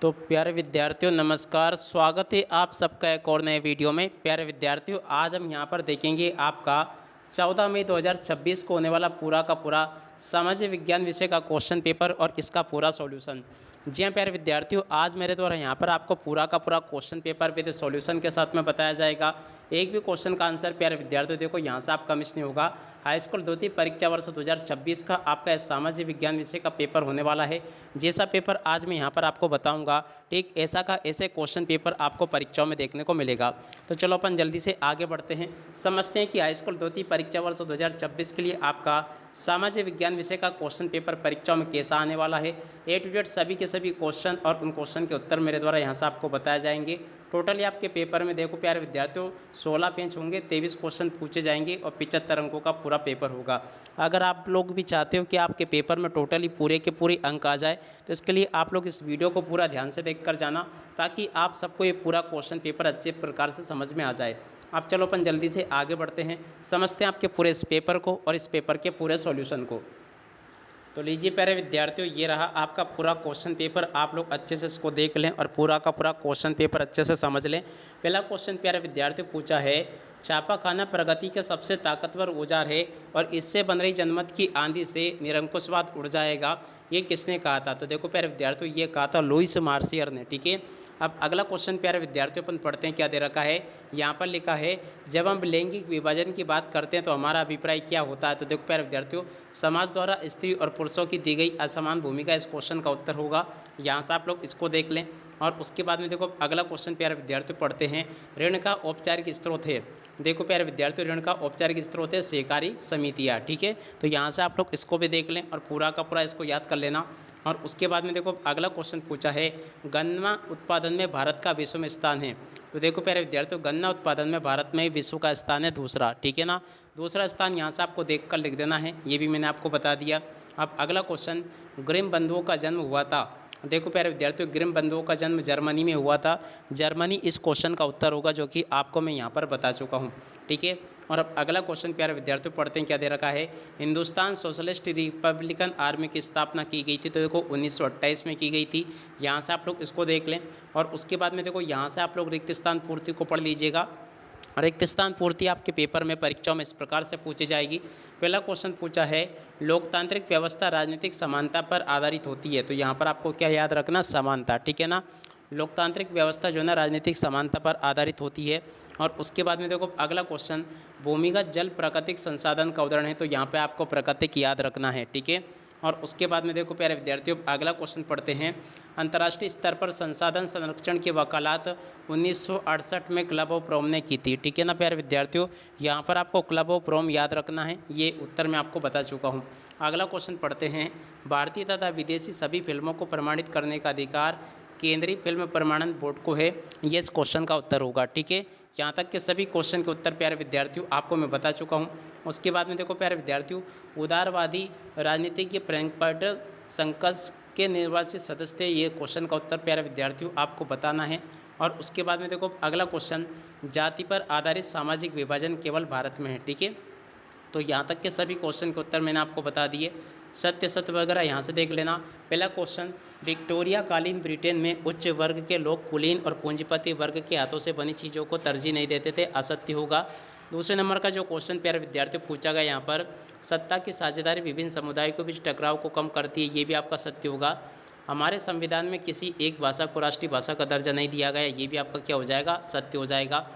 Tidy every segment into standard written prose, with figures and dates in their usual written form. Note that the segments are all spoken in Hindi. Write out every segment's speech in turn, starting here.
तो प्यारे विद्यार्थियों नमस्कार, स्वागत है आप सबका एक और नए वीडियो में। प्यारे विद्यार्थियों, आज हम यहाँ पर देखेंगे आपका 14 मई 2026 को होने वाला पूरा का पूरा सामाजिक विज्ञान विषय का क्वेश्चन पेपर और इसका पूरा सॉल्यूशन। जी हाँ प्यारे विद्यार्थियों, आज मेरे द्वारा यहाँ पर आपको पूरा का पूरा क्वेश्चन पेपर विद सॉल्यूशन के साथ में बताया जाएगा। एक भी क्वेश्चन का आंसर प्यारे विद्यार्थियों देखो यहाँ से आपका मिस नहीं होगा। हाई स्कूल द्वितीय परीक्षा वर्ष 2026 का आपका सामाजिक विज्ञान विषय का पेपर होने वाला है। जैसा पेपर आज मैं यहाँ पर आपको बताऊंगा, ठीक ऐसा का ऐसे क्वेश्चन पेपर आपको परीक्षाओं में देखने को मिलेगा। तो चलो अपन जल्दी से आगे बढ़ते हैं, समझते हैं कि हाई स्कूल द्वितीय परीक्षा वर्ष 2026 के लिए आपका सामाजिक विज्ञान विषय का क्वेश्चन पेपर परीक्षाओं में कैसा आने वाला है। ए टू जेड सभी के सभी क्वेश्चन और उन क्वेश्चन के उत्तर मेरे द्वारा यहाँ से आपको बताए जाएंगे। टोटली आपके पेपर में देखो प्यारे विद्यार्थियों 16 पेज होंगे, 23 क्वेश्चन पूछे जाएंगे और 75 अंकों का पूरा पेपर होगा। अगर आप लोग भी चाहते हो कि आपके पेपर में टोटली पूरे के पूरे अंक आ जाए, तो इसके लिए आप लोग इस वीडियो को पूरा ध्यान से देख कर जाना, ताकि आप सबको ये पूरा क्वेश्चन पेपर अच्छे प्रकार से समझ में आ जाए। अब चलो अपन जल्दी से आगे बढ़ते हैं, समझते हैं आपके पूरे इस पेपर को और इस पेपर के पूरे सॉल्यूशन को। तो लीजिए प्यारे विद्यार्थियों, ये रहा आपका पूरा क्वेश्चन पेपर। आप लोग अच्छे से इसको देख लें और पूरा का पूरा क्वेश्चन पेपर अच्छे से समझ लें। पहला क्वेश्चन प्यारे विद्यार्थियों पूछा है, छापाखाना प्रगति का सबसे ताकतवर औजार है और इससे बन रही जनमत की आंधी से निरंकुशवाद उड़ जाएगा, ये किसने कहा था। तो देखो प्यारे विद्यार्थियों, ये कहा था लुईस मार्सियर ने। ठीक है, अब अगला क्वेश्चन प्यारे विद्यार्थियों अपन पढ़ते हैं, क्या दे रखा है। यहाँ पर लिखा है, जब हम लैंगिक विभाजन की बात करते हैं तो हमारा अभिप्राय क्या होता है। तो देखो प्यारे विद्यार्थियों, समाज द्वारा स्त्री और पुरुषों की दी गई असमान भूमिका इस क्वेश्चन का उत्तर होगा। यहाँ से आप लोग इसको देख लें। और उसके बाद में देखो अगला क्वेश्चन प्यारे विद्यार्थियों पढ़ते हैं, ऋण का औपचारिक स्रोत है। देखो प्यारे विद्यार्थियों, ऋण का औपचारिक स्रोत है सहकारी समितियाँ। ठीक है, तो यहाँ से आप लोग इसको भी देख लें और पूरा का पूरा इसको याद कर लेना। और उसके बाद में देखो अगला क्वेश्चन पूछा है, गन्ना उत्पादन में भारत का विश्व में स्थान है। तो देखो प्यारे विद्यार्थियों, गन्ना उत्पादन में भारत में विश्व का स्थान है दूसरा। ठीक है ना, दूसरा स्थान यहाँ से आपको देख कर लिख देना है, ये भी मैंने आपको बता दिया। अब अगला क्वेश्चन, ग्रिम बंधुओं का जन्म हुआ था। देखो प्यारे विद्यार्थियों, ग्रिम बंधुओं का जन्म जर्मनी में हुआ था। जर्मनी इस क्वेश्चन का उत्तर होगा, जो कि आपको मैं यहाँ पर बता चुका हूँ। ठीक है, और अब अगला क्वेश्चन प्यारे विद्यार्थियों पढ़ते हैं, क्या दे रखा है। हिंदुस्तान सोशलिस्ट रिपब्लिकन आर्मी की स्थापना की गई थी। तो देखो 1928 में की गई थी। यहाँ से आप लोग इसको देख लें। और उसके बाद में देखो यहाँ से आप लोग रिक्त स्थान पूर्ति को पढ़ लीजिएगा। रिक्त स्थान पूर्ति आपके पेपर में परीक्षाओं में इस प्रकार से पूछी जाएगी। पहला क्वेश्चन पूछा है, लोकतांत्रिक व्यवस्था राजनीतिक समानता पर आधारित होती है। तो यहाँ पर आपको क्या याद रखना, समानता। ठीक है ना, लोकतांत्रिक व्यवस्था जो है ना राजनीतिक समानता पर आधारित होती है। और उसके बाद में देखो अगला क्वेश्चन, भूमिगत जल प्राकृतिक संसाधन का उदाहरण है। तो यहाँ पे आपको प्राकृतिक याद रखना है। ठीक है, और उसके बाद में देखो प्यारे विद्यार्थियों अगला क्वेश्चन पढ़ते हैं, अंतर्राष्ट्रीय स्तर पर संसाधन संरक्षण की वकालत 1968 में क्लब ऑफ रोम ने की थी। ठीक है ना प्यारे विद्यार्थियों, यहाँ पर आपको क्लब ऑफ रोम याद रखना है, ये उत्तर मैं आपको बता चुका हूँ। अगला क्वेश्चन पढ़ते हैं, भारतीय तथा विदेशी सभी फिल्मों को प्रमाणित करने का अधिकार केंद्रीय फिल्म प्रमाणन बोर्ड को है, ये इस क्वेश्चन का उत्तर होगा। ठीक है, यहाँ तक के सभी क्वेश्चन के उत्तर प्यारे विद्यार्थियों आपको मैं बता चुका हूँ। उसके बाद में देखो प्यारे विद्यार्थियों, उदारवादी राजनीतिज्ञ फ्रैंकफर्ट संकट के निर्वाचित सदस्य, ये क्वेश्चन का उत्तर प्यारे विद्यार्थियों आपको बताना है। और उसके बाद में देखो अगला क्वेश्चन, जाति पर आधारित सामाजिक विभाजन केवल भारत में है। ठीक है, तो यहाँ तक के सभी क्वेश्चन के उत्तर मैंने आपको बता दिए। सत्य सत्य वगैरह यहाँ से देख लेना। पहला क्वेश्चन, विक्टोरिया कालीन ब्रिटेन में उच्च वर्ग के लोग कुलीन और पूंजीपति वर्ग के हाथों से बनी चीज़ों को तरजीह नहीं देते थे, असत्य होगा। दूसरे नंबर का जो क्वेश्चन प्यारे विद्यार्थियों पूछा गया यहाँ पर, सत्ता की साझेदारी विभिन्न समुदायों के बीच टकराव को कम करती है, ये भी आपका सत्य होगा। हमारे संविधान में किसी एक भाषा को राष्ट्रीय भाषा का दर्जा नहीं दिया गया, ये भी आपका क्या हो जाएगा, सत्य हो जाएगा।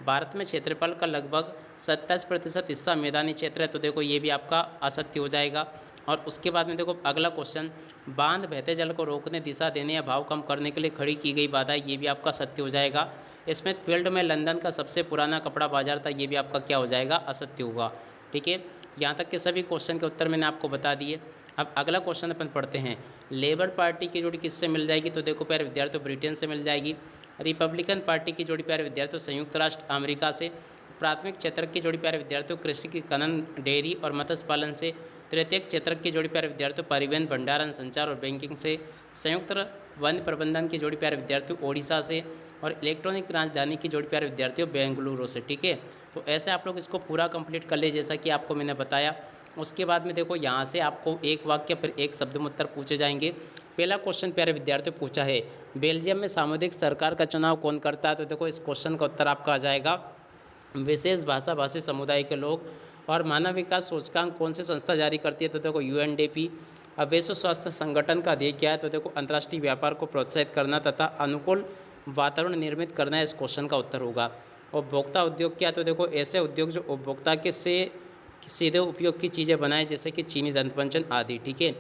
भारत में क्षेत्रफल का लगभग 27% हिस्सा मैदानी क्षेत्र है। तो देखो ये भी आपका असत्य हो जाएगा। और उसके बाद में देखो अगला क्वेश्चन, बांध बहते जल को रोकने, दिशा देने या भाव कम करने के लिए खड़ी की गई बाधा, ये भी आपका सत्य हो जाएगा। इसमें फील्ड में लंदन का सबसे पुराना कपड़ा बाजार था, ये भी आपका क्या हो जाएगा, असत्य होगा। ठीक है, यहाँ तक के सभी क्वेश्चन के उत्तर मैंने आपको बता दिए। अब अगला क्वेश्चन अपन पढ़ते हैं, लेबर पार्टी की जोड़ी किससे मिल जाएगी। तो देखो प्यारे विद्यार्थियों, ब्रिटेन से मिल जाएगी। रिपब्लिकन पार्टी की जोड़ी प्यारे विद्यार्थियों संयुक्त राष्ट्र अमेरिका से। प्राथमिक क्षेत्र की जोड़ी प्यारे विद्यार्थियों कृषि की खनन, डेयरी और मत्स्य पालन से। तृतीयक क्षेत्र की जोड़ी प्यारे विद्यार्थियों परिवहन, भंडारण, संचार और बैंकिंग से। संयुक्त वन प्रबंधन की जोड़ी प्यारे विद्यार्थियों ओडिशा से। और इलेक्ट्रॉनिक राजधानी की जोड़ी प्यारे विद्यार्थियों बेंगलुरु से। ठीक है, तो ऐसे आप लोग इसको पूरा कंप्लीट कर ले, जैसा कि आपको मैंने बताया। उसके बाद में देखो यहाँ से आपको एक वाक्य फिर एक शब्द में उत्तर पूछे जाएंगे। पहला क्वेश्चन प्यारे विद्यार्थियों पूछा है, बेल्जियम में सामुदायिक सरकार का चुनाव कौन करता है? तो देखो इस क्वेश्चन का उत्तर आपका आ जाएगा विशेष भाषा भाषी समुदाय के लोग। और मानव विकास सूचकांक कौन सी संस्था जारी करती है? तो देखो UNDP। अब विश्व स्वास्थ्य संगठन का ध्येय क्या है? तो देखो अंतर्राष्ट्रीय व्यापार को प्रोत्साहित करना तथा अनुकूल वातावरण निर्मित करना इस क्वेश्चन का उत्तर होगा। उपभोक्ता उद्योग क्या है? तो देखो ऐसे उद्योग जो उपभोक्ता के से सीधे उपयोग की चीज़ें बनाए, जैसे कि चीनी, दंतमंजन आदि, ठीक है।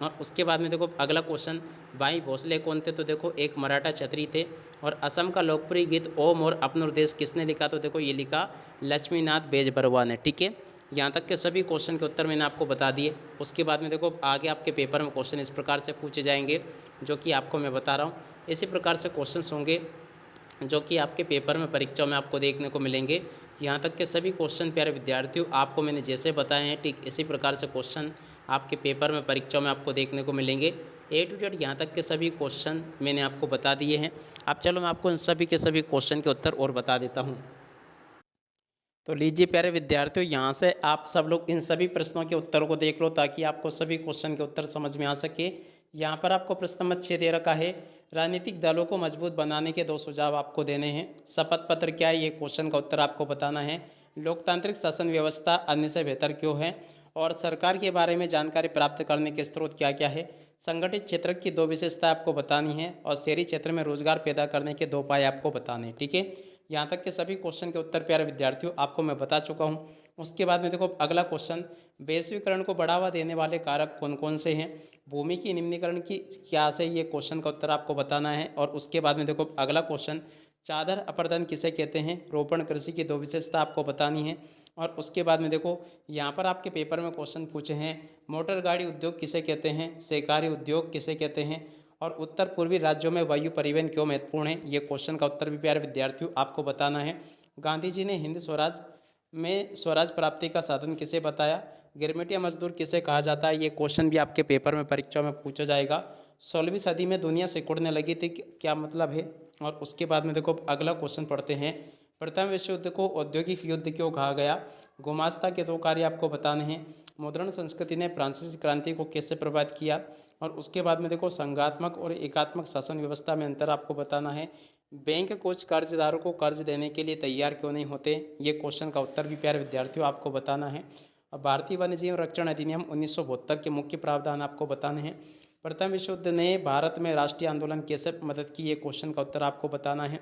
और उसके बाद में देखो अगला क्वेश्चन, भाई भोसले कौन थे? तो देखो एक मराठा क्षत्रिय थे। और असम का लोकप्रिय गीत ओम और अपनो देश किसने लिखा? तो देखो ये लिखा लक्ष्मीनाथ बेजबरुआ ने, ठीक है। यहाँ तक के सभी क्वेश्चन के उत्तर मैंने आपको बता दिए। उसके बाद में देखो आगे आपके पेपर में क्वेश्चन इस प्रकार से पूछे जाएंगे जो कि आपको मैं बता रहा हूँ। इसी प्रकार से क्वेश्चंस होंगे जो कि आपके पेपर में परीक्षाओं में आपको देखने को मिलेंगे। यहाँ तक के सभी क्वेश्चन प्यारे विद्यार्थियों आपको मैंने जैसे बताए हैं ठीक इसी प्रकार से क्वेश्चन आपके पेपर में परीक्षाओं में आपको देखने को मिलेंगे। A to Z यहाँ तक के सभी क्वेश्चन मैंने आपको बता दिए हैं। अब चलो मैं आपको इन सभी के सभी क्वेश्चन के उत्तर और बता देता हूँ। तो लीजिए प्यारे विद्यार्थियों, यहाँ से आप सब लोग इन सभी प्रश्नों के उत्तरों को देख लो ताकि आपको सभी क्वेश्चन के उत्तर समझ में आ सके। यहाँ पर आपको प्रश्न नंबर 6 दे रखा है, राजनीतिक दलों को मजबूत बनाने के 2 सुझाव आपको देने हैं। शपथ पत्र क्या है? ये क्वेश्चन का उत्तर आपको बताना है। लोकतांत्रिक शासन व्यवस्था अन्य से बेहतर क्यों है? और सरकार के बारे में जानकारी प्राप्त करने के स्रोत क्या क्या है? संगठित क्षेत्र की 2 विशेषता आपको बतानी है। और शहरी क्षेत्र में रोजगार पैदा करने के 2 उपाय आपको बताने हैं, ठीक है। यहाँ तक के सभी क्वेश्चन के उत्तर प्यारे विद्यार्थियों आपको मैं बता चुका हूँ। उसके बाद में देखो अगला क्वेश्चन, वैश्वीकरण को बढ़ावा देने वाले कारक कौन कौन से हैं? भूमि की निम्नीकरण की क्या से, ये क्वेश्चन का उत्तर आपको बताना है। और उसके बाद में देखो अगला क्वेश्चन, चादर अपर्दन किसे कहते हैं? रोपण कृषि की 2 विशेषता आपको बतानी है। और उसके बाद में देखो यहाँ पर आपके पेपर में क्वेश्चन पूछे हैं, मोटर गाड़ी उद्योग किसे कहते हैं? सहकारी उद्योग किसे कहते हैं? और उत्तर पूर्वी राज्यों में वायु परिवहन क्यों महत्वपूर्ण है? ये क्वेश्चन का उत्तर भी प्यारे विद्यार्थियों आपको बताना है। गांधी जी ने हिंद स्वराज में स्वराज प्राप्ति का साधन किसे बताया? गिरमिटिया मजदूर किसे कहा जाता है? ये क्वेश्चन भी आपके पेपर में परीक्षा में पूछा जाएगा। 16वीं सदी में दुनिया सिकुड़ने लगी थी, क्या मतलब है? और उसके बाद में देखो अगला क्वेश्चन पढ़ते हैं, प्रथम विश्व युद्ध को औद्योगिक युद्ध क्यों कहा गया? गुमास्ता के 2 कार्य आपको बताने हैं। मुद्रण संस्कृति ने फ्रांसीसी क्रांति को कैसे प्रभावित किया? और उसके बाद में देखो संघात्मक और एकात्मक शासन व्यवस्था में अंतर आपको बताना है। बैंक कुछ कर्जदारों को कर्ज देने के लिए तैयार क्यों नहीं होते? ये क्वेश्चन का उत्तर भी प्यारे विद्यार्थियों आपको बताना है। अब भारतीय वन्यजीव रक्षण अधिनियम 1972 के मुख्य प्रावधान आपको बताने हैं। प्रथम विश्व युद्ध ने भारत में राष्ट्रीय आंदोलन कैसे मदद की? ये क्वेश्चन का उत्तर आपको बताना है।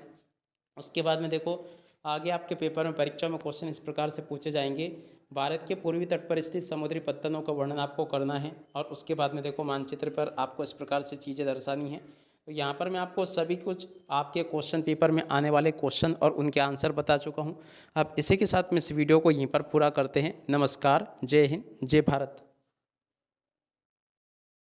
उसके बाद में देखो आगे आपके पेपर में परीक्षा में क्वेश्चन इस प्रकार से पूछे जाएंगे, भारत के पूर्वी तट पर स्थित समुद्री पत्तनों का वर्णन आपको करना है। और उसके बाद में देखो मानचित्र पर आपको इस प्रकार से चीज़ें दर्शानी है। तो यहाँ पर मैं आपको सभी कुछ आपके क्वेश्चन पेपर में आने वाले क्वेश्चन और उनके आंसर बता चुका हूँ। अब इसी के साथ में इस वीडियो को यहीं पर पूरा करते हैं। नमस्कार, जय हिंद, जय भारत।